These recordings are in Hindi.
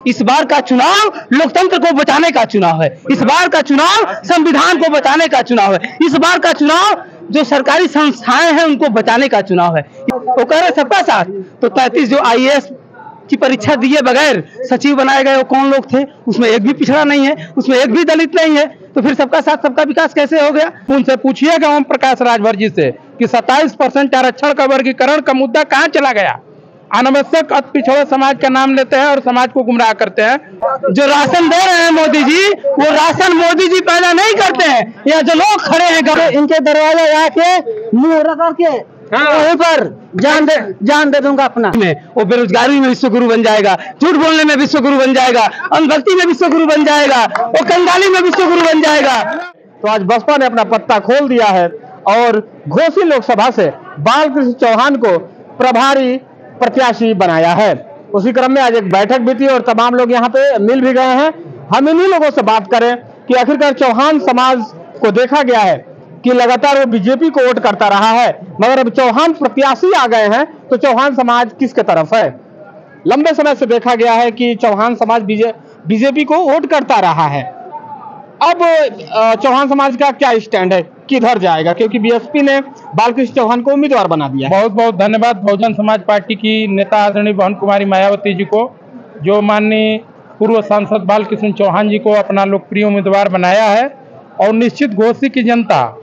इस बार का चुनाव लोकतंत्र को बचाने का चुनाव है। इस बार का चुनाव संविधान को बचाने का चुनाव है। इस बार का चुनाव जो सरकारी संस्थाएं हैं उनको बचाने का चुनाव है। वो कह रहे सबका साथ, तो 33 जो IAS की परीक्षा दिए बगैर सचिव बनाए गए वो कौन लोग थे? उसमें एक भी पिछड़ा नहीं है, उसमें एक भी दलित नहीं है, तो फिर सबका साथ सबका विकास कैसे हो गया? उनसे पूछिएगा ओम प्रकाश राजभर जी से कि 27% आरक्षण का वर्गीकरण का मुद्दा कहाँ चला गया? अनावश्यक अति पिछड़े समाज का नाम लेते हैं और समाज को गुमराह करते हैं। जो राशन दे रहे हैं मोदी जी, वो राशन मोदी जी पैदा नहीं करते हैं। यहाँ जो लोग खड़े हैं इनके दरवाजे आके मुंह रगड़ के वहीं पर जान दे दूंगा अपना। वो बेरोजगारी में विश्वगुरु बन जाएगा, झूठ बोलने में विश्वगुरु बन जाएगा, अंधभक्ति में विश्वगुरु बन जाएगा, वो कंगाली में विश्वगुरु बन जाएगा। तो आज बसपा ने अपना पत्ता खोल दिया है और घोसी लोकसभा से बालकृष्ण चौहान को प्रभारी प्रत्याशी बनाया है। उसी क्रम में आज एक बैठक भी थी और तमाम लोग यहाँ पे मिल भी गए हैं। हम इन्हीं लोगों से बात करें कि आखिरकार चौहान समाज को देखा गया है कि लगातार वो बीजेपी को वोट करता रहा है, मगर अब चौहान प्रत्याशी आ गए हैं तो चौहान समाज किसके तरफ है? लंबे समय से देखा गया है कि चौहान समाज बीजेपी को वोट करता रहा है। अब चौहान समाज का क्या स्टैंड है, किधर जाएगा? क्योंकि बीएसपी ने बालकृष्ण चौहान को उम्मीदवार बना दिया। बहुत बहुत धन्यवाद बहुजन समाज पार्टी की नेता आदरणीय बहन कुमारी मायावती जी को, जो माननीय पूर्व सांसद बालकृष्ण चौहान जी को अपना लोकप्रिय उम्मीदवार बनाया है। और निश्चित घोसी की जनता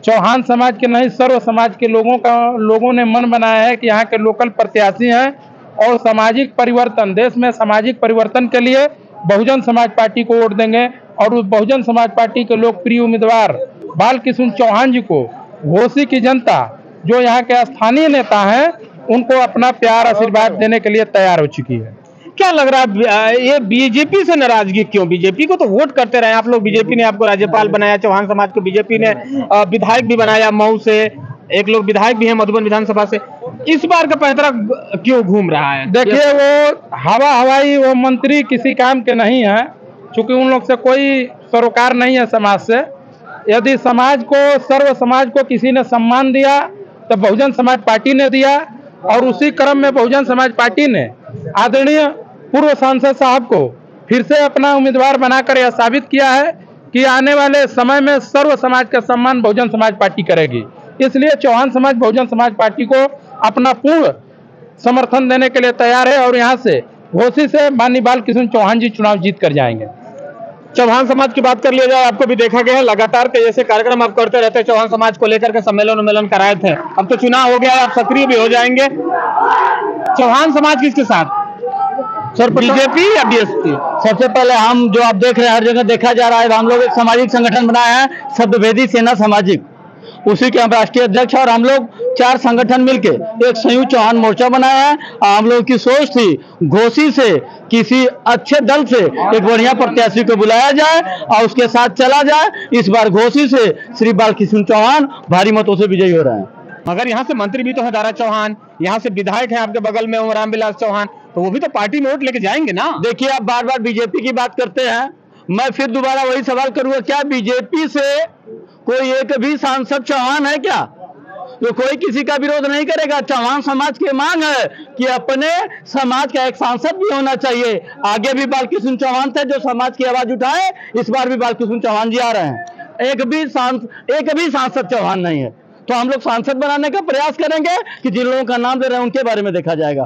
चौहान समाज के नहीं सर्व समाज के लोगों ने मन बनाया है कि यहाँ के लोकल प्रत्याशी हैं और सामाजिक परिवर्तन, देश में सामाजिक परिवर्तन के लिए बहुजन समाज पार्टी को वोट देंगे। और उस बहुजन समाज पार्टी के लोकप्रिय उम्मीदवार बालकृष्ण चौहान जी को घोसी की जनता, जो यहाँ के स्थानीय नेता हैं, उनको अपना प्यार आशीर्वाद देने के लिए तैयार हो चुकी है। क्या लग रहा है ये बीजेपी से नाराजगी क्यों? बीजेपी को तो वोट करते रहे आप लोग, बीजेपी ने आपको राज्यपाल बनाया, चौहान समाज को बीजेपी ने विधायक भी बनाया, मऊ से एक लोग विधायक भी है, मधुबन विधानसभा से। इस बार का पैंतरा क्यों घूम रहा है? देखिए, वो हवाई वो मंत्री किसी काम के नहीं है, चूंकि उन लोग से कोई सरोकार नहीं है समाज से। यदि समाज को, सर्व समाज को किसी ने सम्मान दिया तो बहुजन समाज पार्टी ने दिया। और उसी क्रम में बहुजन समाज पार्टी ने आदरणीय पूर्व सांसद साहब को फिर से अपना उम्मीदवार बनाकर यह साबित किया है कि आने वाले समय में सर्व समाज का सम्मान बहुजन समाज पार्टी करेगी। इसलिए चौहान समाज बहुजन समाज पार्टी को अपना पूर्ण समर्थन देने के लिए तैयार है और यहाँ से घोसी से माननीय बालकृष्ण चौहान जी चुनाव जीत कर जाएंगे। चौहान समाज की बात कर लिया जाए, आपको भी देखा गया है लगातार के जैसे कार्यक्रम आप करते रहते हैं, चौहान समाज को लेकर के सम्मेलन कराए थे। अब तो चुनाव हो गया है, आप सक्रिय भी हो जाएंगे। चौहान समाज किसके साथ? सर, बीजेपी या बीएसपी? सबसे पहले हम जो आप देख रहे हैं हर जगह देखा जा रहा है, हम लोग एक सामाजिक संगठन बनाया है, शब्दभेदी सेना सामाजिक, उसी के हम राष्ट्रीय अध्यक्ष और हम लोग 4 संगठन मिलके एक संयुक्त चौहान मोर्चा बनाया है। हम लोग की सोच थी घोसी से किसी अच्छे दल से एक बढ़िया प्रत्याशी को बुलाया जाए और उसके साथ चला जाए। इस बार घोसी से श्री बालकृष्ण चौहान भारी मतों से विजयी हो रहे हैं। मगर यहाँ से मंत्री भी तो है दारा चौहान, यहाँ से विधायक है आपके बगल में ओम रामविलास चौहान, तो वो भी तो पार्टी में वोट लेके जाएंगे ना। देखिए, आप बार बार बीजेपी की बात करते हैं, मैं फिर दोबारा वही सवाल करूंगा, क्या बीजेपी से कोई एक भी सांसद चौहान है क्या? तो कोई किसी का विरोध नहीं करेगा। चौहान समाज की मांग है कि अपने समाज का एक सांसद भी होना चाहिए। आगे भी बालकृष्ण चौहान थे जो समाज की आवाज उठाए, इस बार भी बालकृष्ण चौहान जी आ रहे हैं। एक भी सांसद चौहान नहीं है, तो हम लोग सांसद बनाने का प्रयास करेंगे कि जिन लोगों का नाम दे रहे हैं उनके बारे में देखा जाएगा।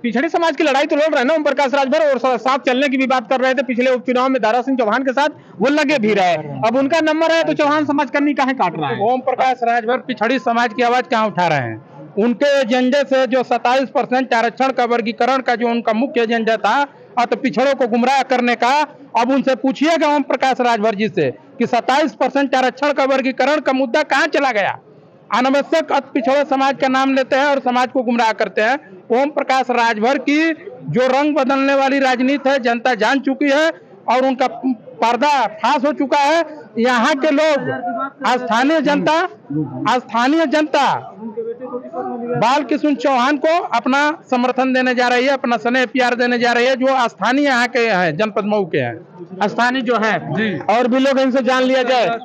पिछड़े समाज की लड़ाई तो लड़ रहे हैं ना ओम प्रकाश राजभर, और साथ चलने की भी बात कर रहे थे पिछले उपचुनाव में दारा सिंह चौहान के साथ, वो लगे भी रहे। अब उनका नंबर है तो चौहान समाज करनी काहे काट रहा है? ओम प्रकाश राजभर पिछड़ी समाज की आवाज कहाँ उठा रहे हैं? उनके एजेंडे से जो 27% आरक्षण का वर्गीकरण का जो उनका मुख्य एजेंडा था, तो पिछड़ों को गुमराह करने का, अब उनसे पूछिएगा ओम प्रकाश राजभर जी से कि 27% आरक्षण का वर्गीकरण का मुद्दा कहाँ चला गया? अनावश्यक अति पिछड़े समाज का नाम लेते हैं और समाज को गुमराह करते हैं। ओम प्रकाश राजभर की जो रंग बदलने वाली राजनीति है जनता जान चुकी है और उनका पर्दा फाश हो चुका है। यहाँ के लोग, स्थानीय जनता बालकृष्ण चौहान को अपना समर्थन देने जा रही है, अपना स्नेह प्यार देने जा रही है, जो स्थानीय यहाँ के हैं, जनपद मऊ के हैं, स्थानीय जो है जी। और भी लोग इनसे जान लिया जाए।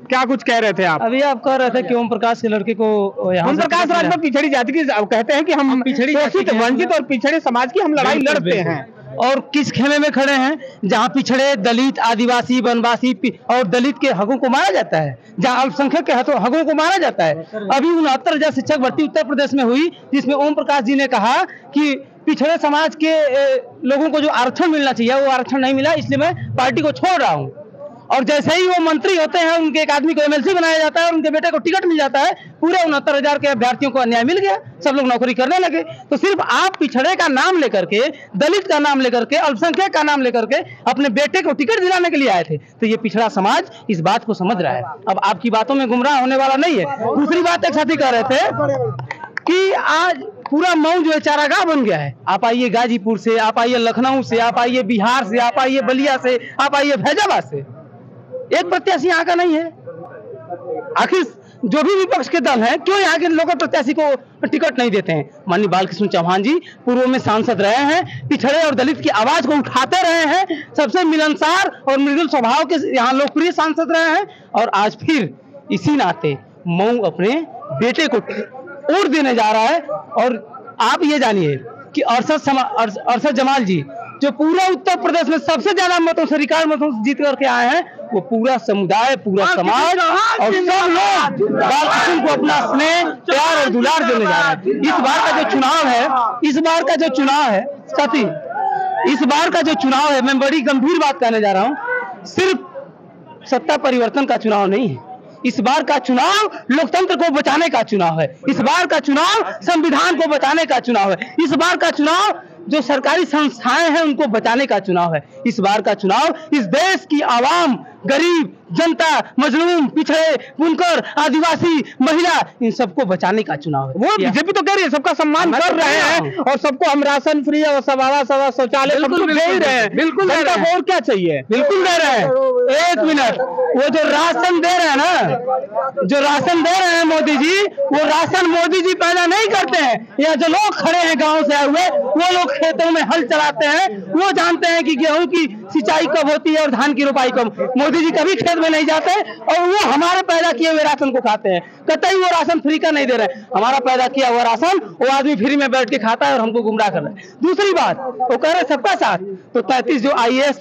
क्या कुछ कह रहे थे आप? अभी आप कह रहे थे कि ओम प्रकाश के लड़के को ओम प्रकाश राजभर पिछड़ी जाति की कहते हैं कि हम पिछड़ी शोषित वंचित और पिछड़े समाज की हम लड़ाई लड़ते हैं, और किस खेमे में खड़े हैं? जहां पिछड़े, दलित, आदिवासी, वनवासी और दलित के हकों को मारा जाता है, जहां अल्पसंख्यक के हकों को मारा जाता है। अभी 69,000 शिक्षक भर्ती उत्तर प्रदेश में हुई, जिसमें ओम प्रकाश जी ने कहा कि पिछड़े समाज के लोगों को जो आरक्षण मिलना चाहिए वो आरक्षण नहीं मिला, इसलिए मैं पार्टी को छोड़ रहा हूँ। और जैसे ही वो मंत्री होते हैं, उनके एक आदमी को एमएलसी बनाया जाता है और उनके बेटे को टिकट मिल जाता है, पूरे 69,000 के अभ्यर्थियों को अन्याय मिल गया, सब लोग नौकरी करने लगे। तो सिर्फ आप पिछड़े का नाम लेकर के, दलित का नाम लेकर के, अल्पसंख्यक का नाम लेकर के अपने बेटे को टिकट दिलाने के लिए आए थे। तो ये पिछड़ा समाज इस बात को समझ रहा है, अब आपकी बातों में गुमराह होने वाला नहीं है। दूसरी बात एक साथी कह रहे थे कि आज पूरा मऊ जो है चारागाह बन गया है। आप आइए गाजीपुर से, आप आइए लखनऊ से, आप आइए बिहार से, आप आइए बलिया से, आप आइए फैजाबाद से, एक प्रत्याशी यहाँ का नहीं है। आखिर जो भी विपक्ष के दल हैं, क्यों यहाँ के लोकल प्रत्याशी को टिकट नहीं देते हैं? माननीय बालकृष्ण चौहान जी पूर्व में सांसद रहे हैं, पिछड़े और दलित की आवाज को उठाते रहे हैं, सबसे मिलनसार और मृदुल स्वभाव के यहाँ लोकप्रिय सांसद रहे हैं, और आज फिर इसी नाते मऊ अपने बेटे को वोट देने जा रहा है। और आप ये जानिए कि अरशद जमाल जी जो पूरा उत्तर प्रदेश में सबसे ज्यादा मतों से, रिकॉर्ड मतों से जीत करके आए हैं, वो पूरा समुदाय, पूरा समाज और सब लोग बालकृष्ण को अपना स्नेह, प्यार और दुलार देने जा रहे हैं। इस बार का जो चुनाव है साथी, इस बार का जो चुनाव है, मैं बड़ी गंभीर बात कहने जा रहा हूँ, सिर्फ सत्ता परिवर्तन का चुनाव नहीं है। इस बार का चुनाव लोकतंत्र को बचाने का चुनाव है। इस बार का चुनाव संविधान को बचाने का चुनाव है। इस बार का चुनाव जो सरकारी संस्थाएं हैं उनको बचाने का चुनाव है। इस बार का चुनाव इस देश की आवाम, गरीब जनता, मजलूम, पिछड़े, बुनकर, आदिवासी, महिला, इन सबको बचाने का चुनाव है। वो बीजेपी तो कह रही है सबका सम्मान कर रहे हैं और सबको हम राशन फ्री और सभा शौचालय सब कुछ दे ही रहे हैं। बिल्कुल दे रहे हैं। और क्या चाहिए? बिल्कुल दे रहे हैं। एक मिनट, वो जो राशन दे रहे हैं ना, जो राशन दे रहे हैं मोदी जी, वो राशन मोदी जी पैदा नहीं करते हैं। या जो लोग खड़े हैं गाँव से आए हुए, वो लोग खेतों में हल चलाते हैं, वो जानते हैं कि गेहूं की सिंचाई कब होती है और धान की रोपाई कब। मोदी जी कभी खेत में नहीं जाते और वो हमारे पैदा किए हुए राशन को खाते हैं। कतई वो राशन फ्री का नहीं दे रहे, हमारा पैदा किया हुआ राशन वो आदमी फ्री में बैठ के खाता है और हमको गुमराह कर रहा है। दूसरी बात, वो कह रहे सबका साथ, तो 33 जो IAS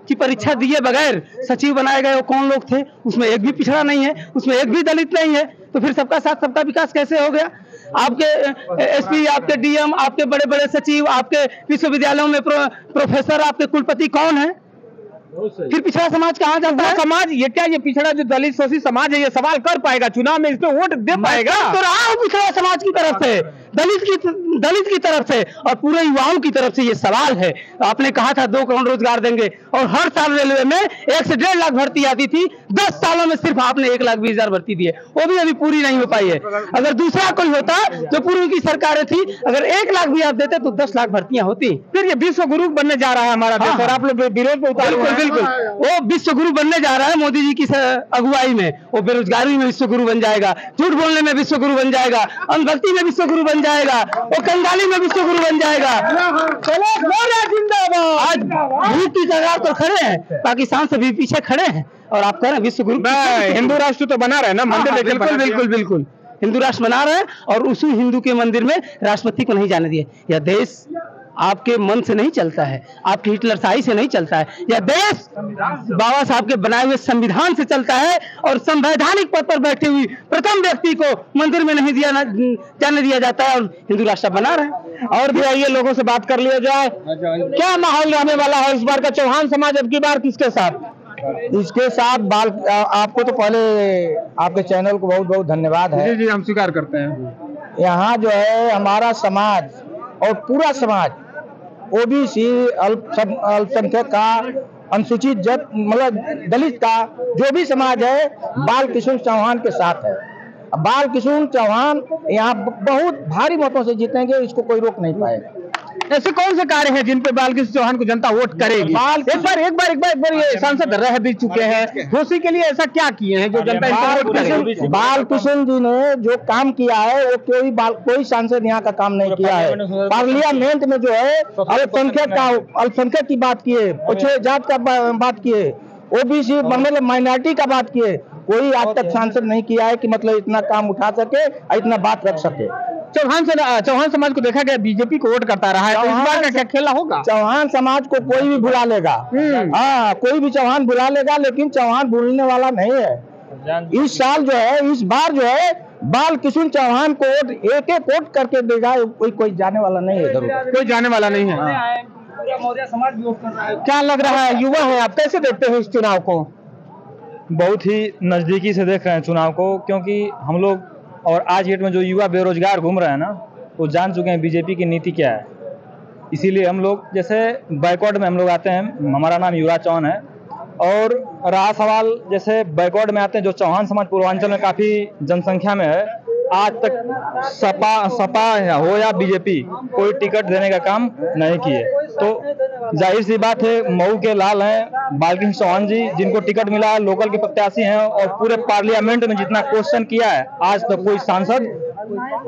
की परीक्षा दिए बगैर सचिव बनाए गए वो कौन लोग थे? उसमें एक भी पिछड़ा नहीं है, उसमें एक भी दलित नहीं है, तो फिर सबका साथ सबका विकास कैसे हो गया? आपके SP, आपके DM, आपके बड़े बड़े सचिव, आपके विश्वविद्यालयों में प्रोफेसर, आपके कुलपति कौन है? फिर पिछड़ा समाज कहाँ जाता है? समाज ये क्या, ये पिछड़ा जो दलित शोषित समाज है, ये सवाल कर पाएगा चुनाव में? इसमें वोट दे पाएगा? तो रहा हूँ पिछड़ा समाज की तरफ से, दलित की तरफ से और पूरे युवाओं की तरफ से ये सवाल है। आपने कहा था 2 करोड़ रोजगार देंगे और हर साल रेलवे में 1 से 1.5 लाख भर्ती आती थी, 10 सालों में सिर्फ आपने 1,20,000 भर्ती दी है, वो भी अभी पूरी नहीं हो पाई है। अगर दूसरा कोई होता जो पूर्व की सरकारें थी, अगर 1 लाख भी आप देते तो 10 लाख भर्तियां होती। फिर ये विश्व गुरु बनने जा रहा है हमारा देश और आप लोग विरोध पे उतारे हुए हैं। बिल्कुल, वो विश्व गुरु बनने जा रहा है मोदी जी की अगुवाई में। वो बेरोजगारी में विश्व गुरु बन जाएगा, झूठ बोलने में विश्व गुरु बन जाएगा, अंधभक्ति में विश्व गुरु बन जाएगा, वो कंगाली में विश्व गुरु बन जाएगा। आज भूख की कगार पर खड़े हैं, पाकिस्तान से भी पीछे खड़े हैं और आप कह रहे हैं विश्व गुरु। हिंदू राष्ट्र तो बना रहे हैं ना, मंदिर बिल्कुल हिंदू राष्ट्र बना रहे हैं और उसी हिंदू के मंदिर में राष्ट्रपति को नहीं जाने दिए। यह देश आपके मन से नहीं चलता है, आपकी हिटलरशाही से नहीं चलता है, यह देश बाबा साहब के बनाए हुए संविधान से चलता है और संवैधानिक पद पर बैठे हुए प्रथम व्यक्ति को मंदिर में नहीं जाने दिया जाता है और हिंदू राष्ट्र बना रहे हैं। और भी आइए लोगों से बात कर लिया जाए, क्या माहौल रहने वाला है इस बार का? चौहान समाज अब की बार किसके साथ? इसके साथ आपको तो पहले आपके चैनल को बहुत बहुत धन्यवाद है। जी हम स्वीकार करते हैं। यहाँ जो है हमारा समाज और पूरा समाज OBC, अल्पसंख्यक का, अनुसूचित जाति मतलब दलित का जो भी समाज है, बालकृष्ण चौहान के साथ है। बालकृष्ण चौहान यहाँ बहुत भारी मतों से जीतेंगे, इसको कोई रोक नहीं पाएगा। ऐसे कौन से कार्य हैं जिन पे बालकृष्ण चौहान को जनता वोट करेगी? एक बार ये सांसद रह भी चुके हैं, घोसी के लिए ऐसा क्या किए हैं जो जनता इनको वोट करेगी? बालकृष्ण जी ने जो काम किया है वो कोई सांसद यहाँ का काम नहीं किया है। पार्लियामेंट में जो है अल्पसंख्यक की बात किए, पिछड़े जात का बात किए, OBC मतलब माइनॉरिटी का बात किए, कोई आज तक सांसद नहीं किया है कि मतलब इतना काम उठा सके, इतना बात रख सके। चौहान समाज को देखा गया बीजेपी को वोट करता रहा है, तो इस बार का क्या खेला होगा? चौहान समाज को कोई भी बुला लेगा, हाँ कोई भी चौहान बुला लेगा, लेकिन चौहान भूलने वाला नहीं है। इस साल जो है, इस बार जो है बाल कृष्ण चौहान को वोट एक एक वोट करके देगा, कोई जाने वाला नहीं है, कोई जाने वाला नहीं है। समाज भी वोट कर रहा है। क्या लग रहा है, युवा है आप, कैसे देखते हैं इस चुनाव को? बहुत ही नज़दीकी से देख रहे हैं चुनाव को, क्योंकि हम लोग और आज डेट में जो युवा बेरोजगार घूम रहे हैं ना, वो जान चुके हैं बीजेपी की नीति क्या है। इसीलिए हम लोग जैसे बैकवर्ड में हम लोग आते हैं, हमारा नाम युवराज चौहान है, और रहा सवाल जैसे बैकवर्ड में आते हैं, जो चौहान समाज पूर्वांचल में काफ़ी जनसंख्या में है, आज तक सपा हो या बीजेपी कोई टिकट देने का काम नहीं किए। तो जाहिर सी बात है, मऊ के लाल हैं बालकृष्ण चौहान जी, जिनको टिकट मिला है, लोकल के प्रत्याशी हैं, और पूरे पार्लियामेंट में जितना क्वेश्चन किया है आज तक कोई सांसद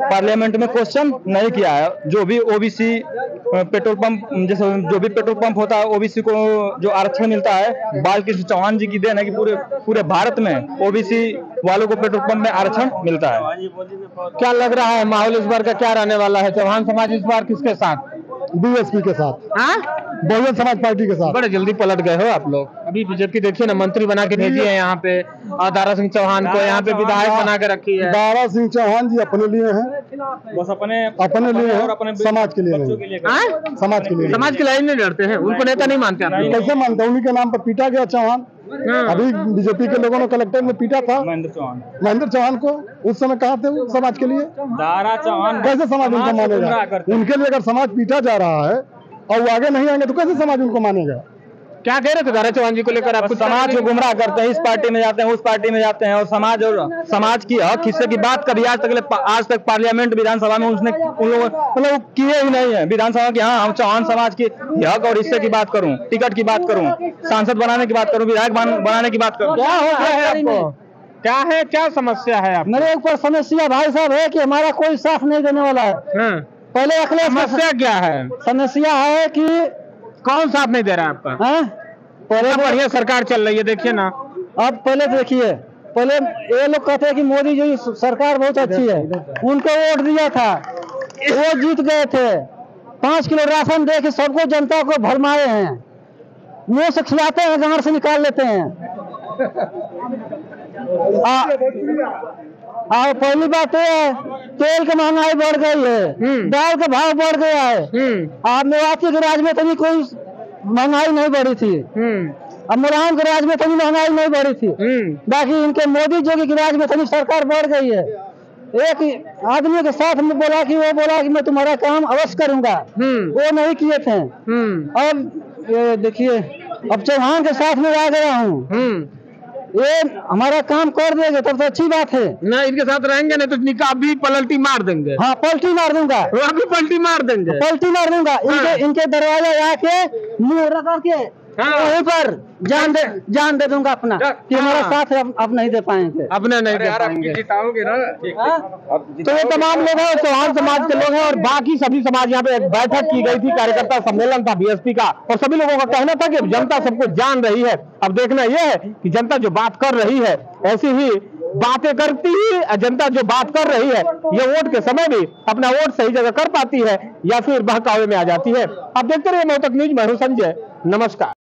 पार्लियामेंट में क्वेश्चन नहीं किया है। जो भी ओबीसी पेट्रोल पंप, जैसे जो भी पेट्रोल पंप होता है, ओबीसी को जो आरक्षण मिलता है, बालकृष्ण चौहान जी की देन है कि पूरे भारत में ओबीसी वालों को पेट्रोल पंप में आरक्षण मिलता है। क्या लग रहा है माहौल इस बार का क्या रहने वाला है? चौहान समाज इस बार किसके साथ? बीएसपी के साथ, बहुजन समाज पार्टी के साथ। बड़े जल्दी पलट गए हो आप लोग। अभी बीजेपी देखिए ना, मंत्री बना के भेजी है यहाँ पे, और दारा सिंह चौहान को यहाँ पे विधायक बना के रखी है। दारा सिंह चौहान जी अपने लिए हैं, बस अपने लिए हैं, और अपने समाज के लिए नहीं। समाज के लिए, समाज की लाइन नहीं लड़ते हैं, उनको नेता नहीं मानते आप लोग? कैसे मानते हैं? उन्हीं के नाम पर पीटा गया चौहान। अभी बीजेपी के लोगों ने कलेक्टर में पीटा था महेंद्र चौहान को। उस समय कहाँ थे वो समाज के लिए? दारा चौहान कैसे समाज उनको मानेगा? उनके लिए अगर समाज पीटा जा रहा है और वो आगे नहीं आएंगे तो कैसे समाज उनको मानेगा? क्या कह रहे थे दारा चौहान जी को लेकर आप? समाज को गुमराह करते हैं, इस पार्टी में जाते हैं, उस पार्टी में जाते हैं, और समाज की हक हिस्से की बात कभी आज तक पार्लियामेंट विधानसभा में उसने उन लोगों मतलब किए ही नहीं है। विधानसभा की, हाँ हम चौहान समाज की हक और हिस्से की बात करूं, टिकट की बात करूं, सांसद बनाने की बात करूं, विधायक बनाने की बात करूं। क्या हो गया है आपको? क्या है, क्या समस्या है आप? मेरे ऊपर समस्या भाई साहब है कि हमारा कोई साथ नहीं देने वाला है। पहले अखिलेश, समस्या क्या है? समस्या है कि कौन साथ नहीं दे रहा है आपका? पहले बढ़िया सरकार चल रही है, देखिए ना। अब पहले देखिए, पहले ये लोग कहते हैं कि मोदी जी सरकार बहुत अच्छी है, उनको वोट दिया था, वो जीत गए थे। 5 किलो राशन दे के सबको, जनता को भरमाए हैं, मुंह से खिलाते हैं, गांड से निकाल लेते हैं। पहली बात है, तेल की महंगाई बढ़ गई है, दाल का भाव बढ़ गया है। आप मेवाती के राज में तो नहीं कोई महंगाई नहीं बढ़ी थी, अब मुलायम के राज में तो महंगाई नहीं बढ़ी थी, बाकी इनके मोदी जोगी के राज में तो सरकार बढ़ गई है। एक आदमी के साथ में बोला कि मैं तुम्हारा काम अवश्य करूंगा, वो नहीं किए थे। अब देखिए, अब चौहान के साथ में आ गया हूँ, ये हमारा काम कर देंगे तब तो अच्छी बात है ना। इनके साथ रहेंगे नहीं तो निकाह भी पलटी मार देंगे। हाँ, पलटी मार दूंगा, अभी पलटी मार देंगे, पलटी मार दूंगा। इनके दरवाजे आके मुंह रखा के वहीं पर जान दे दूंगा अपना कि हमारा साथ अब नहीं दे पाएंगे, अपने नहीं दे पाएंगे। जिताओगे ना। तो ये तमाम लोग हैं, चौहान समाज के लोग हैं, और बाकी सभी समाज। यहाँ पे एक बैठक की गई थी, कार्यकर्ता सम्मेलन था बीएसपी का, और सभी लोगों का कहना था कि जनता सबको जान रही है। अब देखना यह है कि जनता जो बात कर रही है, ऐसी ही बातें करती ही जनता जो बात कर रही है, ये वोट के समय भी अपना वोट सही जगह कर पाती है या फिर बहकावे में आ जाती है। अब देखते रहिए मऊ तक न्यूज। मैं हूं संजय, नमस्कार।